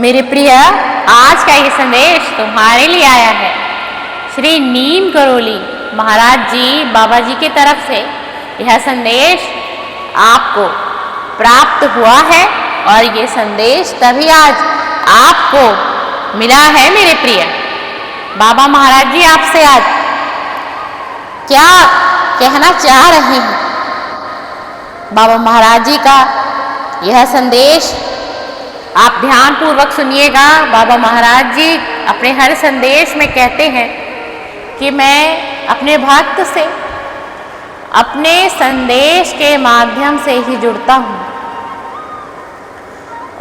मेरे प्रिय, आज का ये संदेश तुम्हारे लिए आया है। श्री नीम करोली महाराज जी बाबा जी की तरफ से यह संदेश आपको प्राप्त हुआ है और ये संदेश तभी आज आपको मिला है। मेरे प्रिय, बाबा महाराज जी आपसे आज क्या कहना चाह रहे हैं? बाबा महाराज जी का यह संदेश आप ध्यान पूर्वक सुनिएगा। बाबा महाराज जी अपने हर संदेश में कहते हैं कि मैं अपने भक्त से अपने संदेश के माध्यम से ही जुड़ता हूँ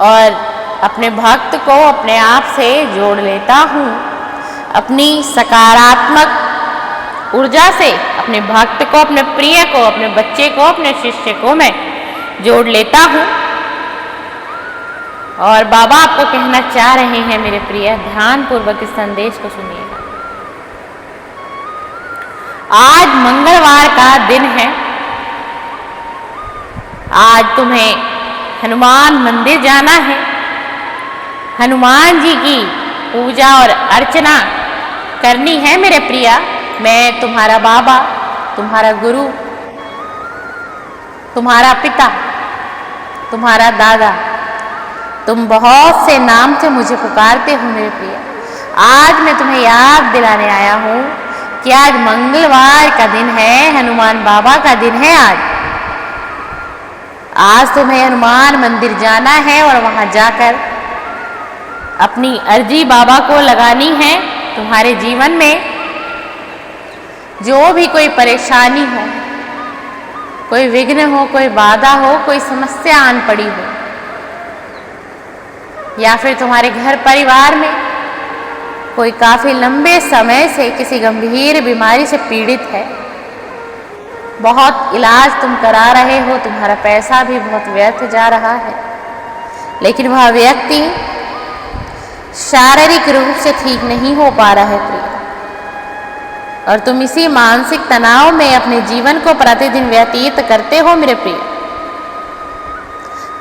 और अपने भक्त को अपने आप से जोड़ लेता हूँ। अपनी सकारात्मक ऊर्जा से अपने भक्त को, अपने प्रिय को, अपने बच्चे को, अपने शिष्य को मैं जोड़ लेता हूँ। और बाबा आपको कहना चाह रहे हैं मेरे प्रिय, ध्यान पूर्वक इस संदेश को सुनिएगा। आज मंगलवार का दिन है। आज तुम्हें हनुमान मंदिर जाना है। हनुमान जी की पूजा और अर्चना करनी है मेरे प्रिय। मैं तुम्हारा बाबा, तुम्हारा गुरु, तुम्हारा पिता, तुम्हारा दादा, तुम बहुत से नाम से मुझे पुकारते हो मेरे प्रिय। आज मैं तुम्हें याद दिलाने आया हूँ कि आज मंगलवार का दिन है, हनुमान बाबा का दिन है। आज तुम्हें हनुमान मंदिर जाना है और वहाँ जाकर अपनी अर्जी बाबा को लगानी है। तुम्हारे जीवन में जो भी कोई परेशानी हो, कोई विघ्न हो, कोई बाधा हो, कोई समस्या आन पड़ी हो, या फिर तुम्हारे घर परिवार में कोई काफ़ी लंबे समय से किसी गंभीर बीमारी से पीड़ित है, बहुत इलाज तुम करा रहे हो, तुम्हारा पैसा भी बहुत व्यर्थ जा रहा है, लेकिन वह व्यक्ति शारीरिक रूप से ठीक नहीं हो पा रहा है प्रिय, और तुम इसी मानसिक तनाव में अपने जीवन को प्रतिदिन व्यतीत करते हो मेरे प्रिय।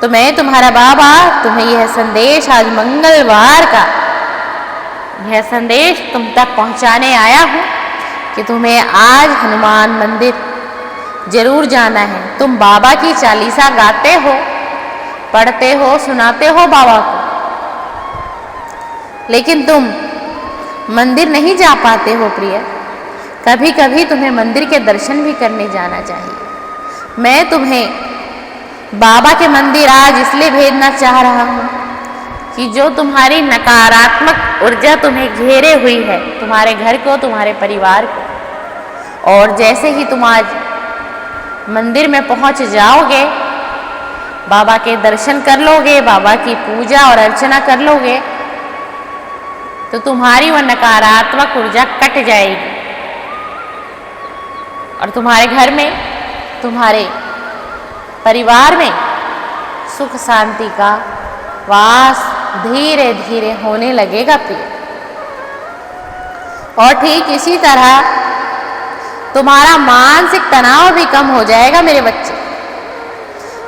तो मैं तुम्हारा बाबा तुम्हें यह संदेश आज मंगलवार का यह संदेश तुम तक पहुंचाने आया हूँ कि तुम्हें आज हनुमान मंदिर जरूर जाना है। तुम बाबा की चालीसा गाते हो, पढ़ते हो, सुनाते हो बाबा को, लेकिन तुम मंदिर नहीं जा पाते हो प्रिय। कभी कभी तुम्हें मंदिर के दर्शन भी करने जाना चाहिए। मैं तुम्हें बाबा के मंदिर आज इसलिए भेजना चाह रहा हूँ कि जो तुम्हारी नकारात्मक ऊर्जा तुम्हें घेरे हुई है, तुम्हारे घर को, तुम्हारे परिवार को, और जैसे ही तुम आज मंदिर में पहुँच जाओगे, बाबा के दर्शन कर लोगे, बाबा की पूजा और अर्चना कर लोगे, तो तुम्हारी वह नकारात्मक ऊर्जा कट जाएगी और तुम्हारे घर में, तुम्हारे परिवार में सुख शांति का वास धीरे धीरे होने लगेगा प्रिय। और ठीक इसी तरह तुम्हारा मानसिक तनाव भी कम हो जाएगा मेरे बच्चे।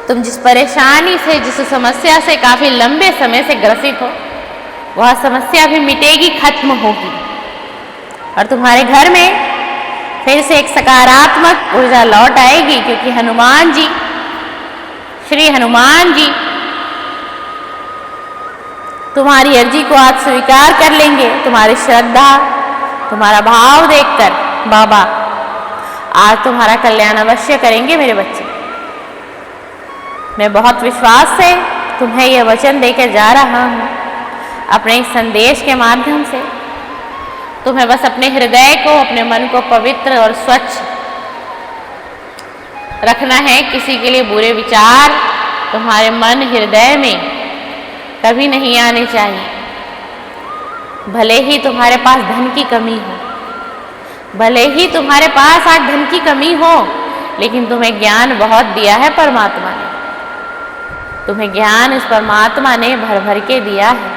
तुम जिस परेशानी से, जिस समस्या से काफ़ी लंबे समय से ग्रसित हो, वह समस्या भी मिटेगी, खत्म होगी, और तुम्हारे घर में फिर से एक सकारात्मक ऊर्जा लौट आएगी, क्योंकि हनुमान जी, श्री हनुमान जी तुम्हारी अर्जी को आज स्वीकार कर लेंगे। तुम्हारी श्रद्धा, तुम्हारा भाव देखकर बाबा आज तुम्हारा कल्याण अवश्य करेंगे मेरे बच्चे। मैं बहुत विश्वास से तुम्हें यह वचन देकर जा रहा हूँ अपने इस संदेश के माध्यम से। तुम्हें बस अपने हृदय को, अपने मन को पवित्र और स्वच्छ रखना है। किसी के लिए बुरे विचार तुम्हारे मन, हृदय में कभी नहीं आने चाहिए। भले ही तुम्हारे पास धन की कमी हो, भले ही तुम्हारे पास आज धन की कमी हो, लेकिन तुम्हें ज्ञान बहुत दिया है परमात्मा ने। तुम्हें ज्ञान इस परमात्मा ने भर भर के दिया है,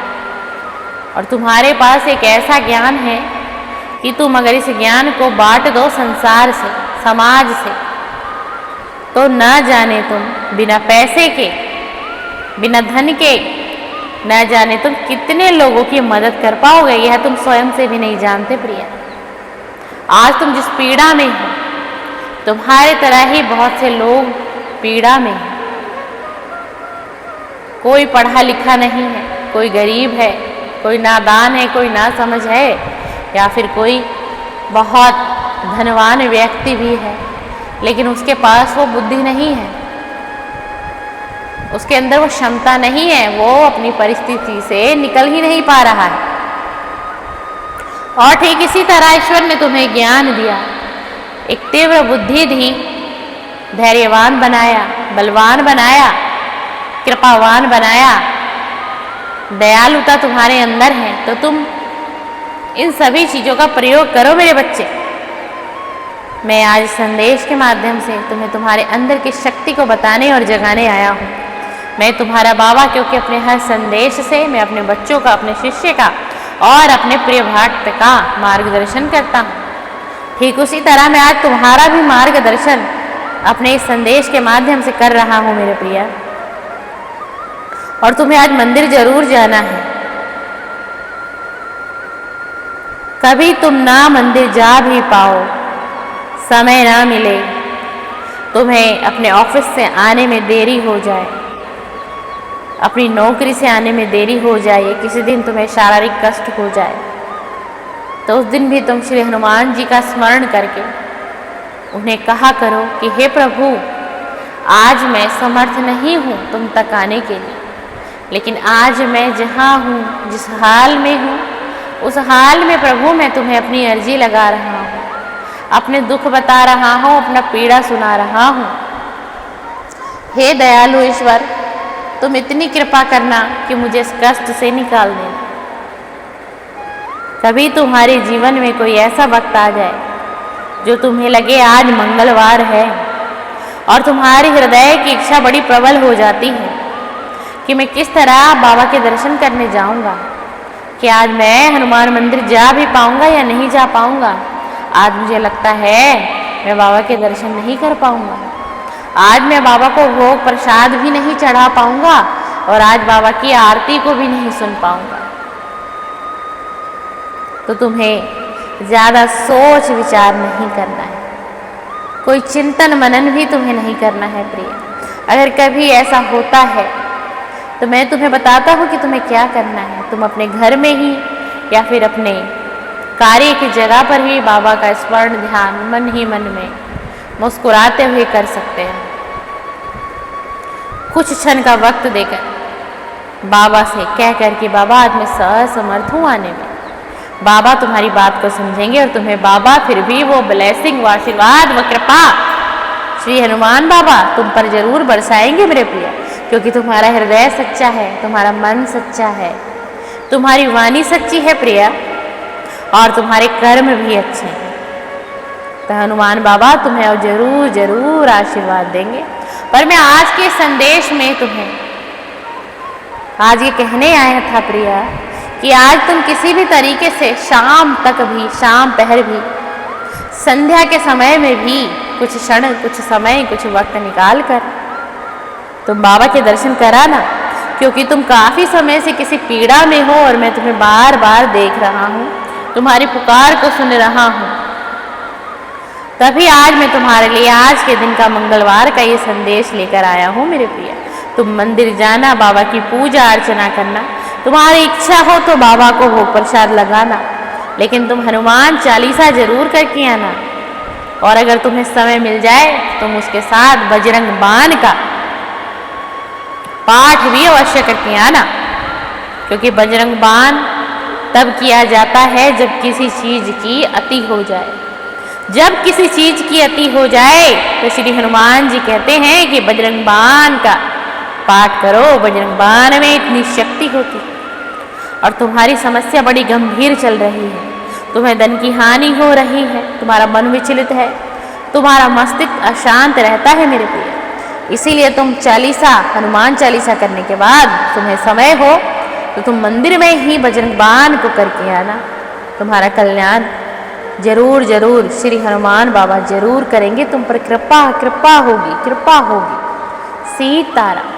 और तुम्हारे पास एक ऐसा ज्ञान है कि तुम अगर इस ज्ञान को बांट दो संसार से, समाज से, तो न जाने तुम बिना पैसे के, बिना धन के न जाने तुम कितने लोगों की मदद कर पाओगे, यह तुम स्वयं से भी नहीं जानते प्रिया। आज तुम जिस पीड़ा में हो, तुम्हारे तरह ही बहुत से लोग पीड़ा में हैं। कोई पढ़ा लिखा नहीं है, कोई गरीब है, कोई नादान है, कोई नासमझ है, या फिर कोई बहुत धनवान व्यक्ति भी है, लेकिन उसके पास वो बुद्धि नहीं है, उसके अंदर वो क्षमता नहीं है, वो अपनी परिस्थिति से निकल ही नहीं पा रहा है। और ठीक इसी तरह ईश्वर ने तुम्हें ज्ञान दिया, एक तीव्र बुद्धि दी, धैर्यवान बनाया, बलवान बनाया, कृपावान बनाया, दयालुता तुम्हारे अंदर है, तो तुम इन सभी चीज़ों का प्रयोग करो मेरे बच्चे। मैं आज संदेश के माध्यम से तुम्हें तुम्हारे अंदर की शक्ति को बताने और जगाने आया हूँ। मैं तुम्हारा बाबा, क्योंकि अपने हर संदेश से मैं अपने बच्चों का, अपने शिष्य का और अपने प्रिय भक्त का मार्गदर्शन करता हूँ। ठीक उसी तरह मैं आज तुम्हारा भी मार्गदर्शन अपने इस संदेश के माध्यम से कर रहा हूँ मेरे प्रिय। और तुम्हें आज मंदिर जरूर जाना है। कभी तुम ना मंदिर जा भी पाओ, समय ना मिले, तुम्हें अपने ऑफिस से आने में देरी हो जाए, अपनी नौकरी से आने में देरी हो जाए, किसी दिन तुम्हें शारीरिक कष्ट हो जाए, तो उस दिन भी तुम श्री हनुमान जी का स्मरण करके उन्हें कहा करो कि हे प्रभु, आज मैं समर्थ नहीं हूँ तुम तक आने के लिए, लेकिन आज मैं जहाँ हूँ, जिस हाल में हूँ, उस हाल में प्रभु मैं तुम्हें अपनी अर्जी लगा रहा हूँ, अपने दुख बता रहा हूँ, अपना पीड़ा सुना रहा हूँ। हे दयालु ईश्वर, तुम इतनी कृपा करना कि मुझे इस कष्ट से निकाल देना। कभी तुम्हारे जीवन में कोई ऐसा वक्त आ जाए जो तुम्हें लगे आज मंगलवार है और तुम्हारे हृदय की इच्छा बड़ी प्रबल हो जाती है कि मैं किस तरह बाबा के दर्शन करने जाऊंगा, कि आज मैं हनुमान मंदिर जा भी पाऊंगा या नहीं जा पाऊंगा। आज मुझे लगता है मैं बाबा के दर्शन नहीं कर पाऊंगा, आज मैं बाबा को भोग प्रसाद भी नहीं चढ़ा पाऊंगा और आज बाबा की आरती को भी नहीं सुन पाऊंगा। तो तुम्हें ज़्यादा सोच विचार नहीं करना है, कोई चिंतन मनन भी तुम्हें नहीं करना है प्रिय। अगर कभी ऐसा होता है तो मैं तुम्हें बताता हूँ कि तुम्हें क्या करना है। तुम अपने घर में ही या फिर अपने कार्य की जगह पर ही बाबा का स्मरण ध्यान मन ही मन में मुस्कुराते हुए कर सकते हैं। कुछ क्षण का वक्त देकर बाबा से कह कर कि बाबा आज मैं असमर्थ हूँ आने में, बाबा तुम्हारी बात को समझेंगे और तुम्हें बाबा फिर भी वो ब्लेसिंग, वो आशीर्वाद, वो कृपा श्री हनुमान बाबा तुम पर जरूर बरसाएंगे मेरे प्रिय, क्योंकि तुम्हारा हृदय सच्चा है, तुम्हारा मन सच्चा है, तुम्हारी वाणी सच्ची है प्रिय, और तुम्हारे कर्म भी अच्छे हैं। तो हनुमान बाबा तुम्हें और जरूर जरूर आशीर्वाद देंगे। पर मैं आज के संदेश में तुम्हें आज ये कहने आया था प्रिया कि आज तुम किसी भी तरीके से शाम तक भी, शाम पहर भी, संध्या के समय में भी कुछ क्षण, कुछ समय, कुछ वक्त निकाल कर तुम बाबा के दर्शन कराना, क्योंकि तुम काफ़ी समय से किसी पीड़ा में हो और मैं तुम्हें बार बार देख रहा हूँ, तुम्हारी पुकार को सुन रहा हूँ। तभी आज मैं तुम्हारे लिए आज के दिन का, मंगलवार का ये संदेश लेकर आया हूँ मेरे प्रिय। तुम मंदिर जाना, बाबा की पूजा अर्चना करना, तुम्हारी इच्छा हो तो बाबा को भोग प्रसाद लगाना, लेकिन तुम हनुमान चालीसा जरूर करके आना। और अगर तुम्हें समय मिल जाए तुम उसके साथ बजरंग बाण का पाठ भी अवश्य करके आना, क्योंकि बजरंग बाण तब किया जाता है जब किसी चीज की अति हो जाए। जब किसी चीज की अति हो जाए तो श्री हनुमान जी कहते हैं कि बजरंग बाण का पाठ करो, बजरंग बाण में इतनी शक्ति होती। और तुम्हारी समस्या बड़ी गंभीर चल रही है, तुम्हें धन की हानि हो रही है, तुम्हारा मन विचलित है, तुम्हारा मस्तिष्क अशांत रहता है मेरे प्रिय। इसीलिए तुम चालीसा, हनुमान चालीसा करने के बाद तुम्हें समय हो तो तुम मंदिर में ही बजरंग बाण को करके आना, तुम्हारा कल्याण जरूर जरूर श्री हनुमान बाबा जरूर करेंगे, तुम पर कृपा कृपा होगी, कृपा होगी। सीताराम।